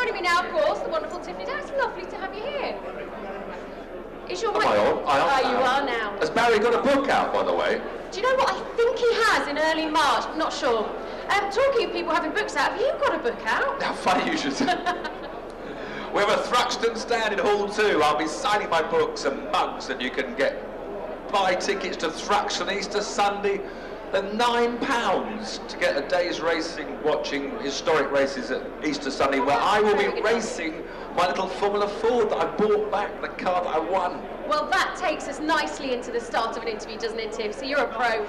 joining me now, of course, the wonderful Tiff Needell. It's lovely to have you here. Is your Am I on? You are now. Has Barry got a book out, by the way? Do you know what? I think he has in early March. I'm not sure. Talking of people having books out, have you got a book out? How funny you should say. We have a Thruxton stand in Hall 2. I'll be signing my books and mugs, and you can buy tickets to Thruxton Easter Sunday at £9 to get a day's racing, watching historic races at Easter Sunday, where I will be racing my little Formula Ford that I bought back, the car that I won. Well, that takes us nicely into the start of an interview, doesn't it, Tiff? So you're a pro,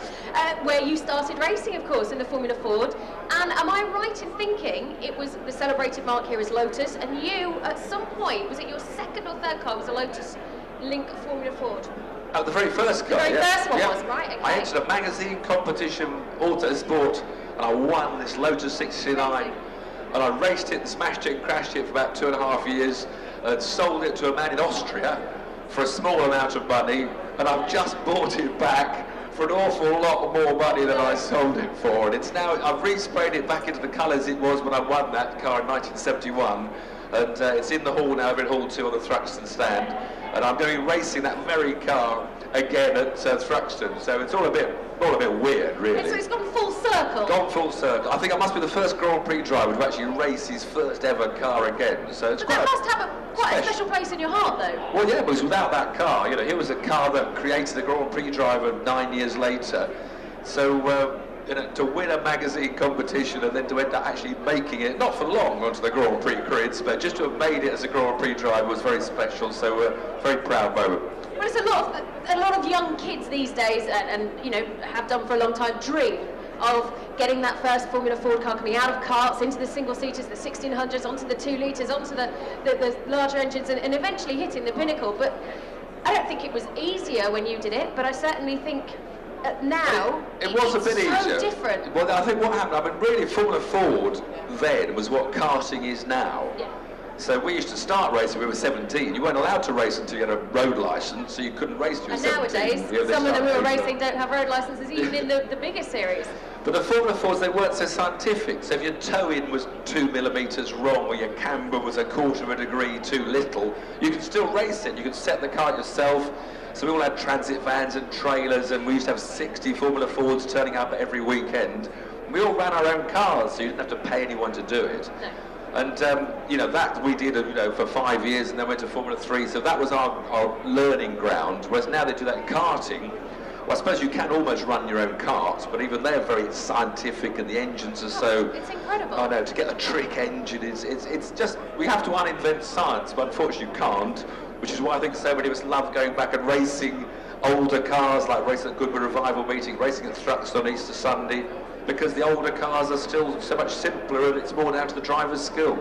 where you started racing, of course, in the Formula Ford. And am I right in thinking it was the celebrated marque here is Lotus, and you, at some point, was it your second or third car, was a Lotus Link Formula Ford? Oh, the very first car. The very first one was, right, okay. I entered a magazine competition, Autosport, and I won this Lotus 69. And I raced it and smashed it and crashed it for about 2.5 years and sold it to a man in Austria for a small amount of money, and I've just bought it back for an awful lot more money than I sold it for. And it's now, I've resprayed it back into the colours it was when I won that car in 1971, and it's in the hall now, over in Hall 2 on the Thruxton stand, and I'm going to be racing that very car again at Thruxton, so it's all a bit weird, really. So it's gone full circle? Gone full circle. I think I must be the first Grand Prix driver to actually race his first ever car again, so it's but that must have quite a special place in your heart, though. Well, yeah, because without that car, you know, here was a car that created a Grand Prix driver 9 years later, so you know, to win a magazine competition and then to end up actually making it, not for long onto the Grand Prix grids, but just to have made it as a Grand Prix driver was very special, so very proud moment. Well, it's a lot of young kids these days, and you know, have done for a long time, dream of getting that first Formula Ford car coming out of karts into the single-seaters, the 1600s, onto the 2 litres, onto the larger engines, and eventually hitting the pinnacle. But I don't think it was easier when you did it, but I certainly think now it was a bit easier. So different. Well, I think what happened, I mean, really Formula Ford then was what karting is now. Yeah. So we used to start racing when we were 17. You weren't allowed to race until you had a road licence, so you couldn't race until you were 17. And nowadays, some of them who are racing don't have road licences, even in the biggest series. But the Formula Fords, they weren't so scientific. So if your toe-in was 2 millimetres wrong, or your camber was 1/4 of a degree too little, you could still race it. You could set the car yourself. So we all had transit vans and trailers, and we used to have 60 Formula Fords turning up every weekend. We all ran our own cars, so you didn't have to pay anyone to do it. No. And you know, that we did, you know, for 5 years, and then went to Formula 3. So that was our learning ground. Whereas now they do that in karting. Well, I suppose you can almost run your own karts, but even they're very scientific, and the engines are so. It's incredible. I know, to get a trick engine, it's just, we have to uninvent science, but unfortunately you can't. Which is why I think so many of us love going back and racing older cars, like racing at Goodwood Revival Meeting, racing at Thruxton on Easter Sunday, because the older cars are still so much simpler, and it's more down to the driver's skill.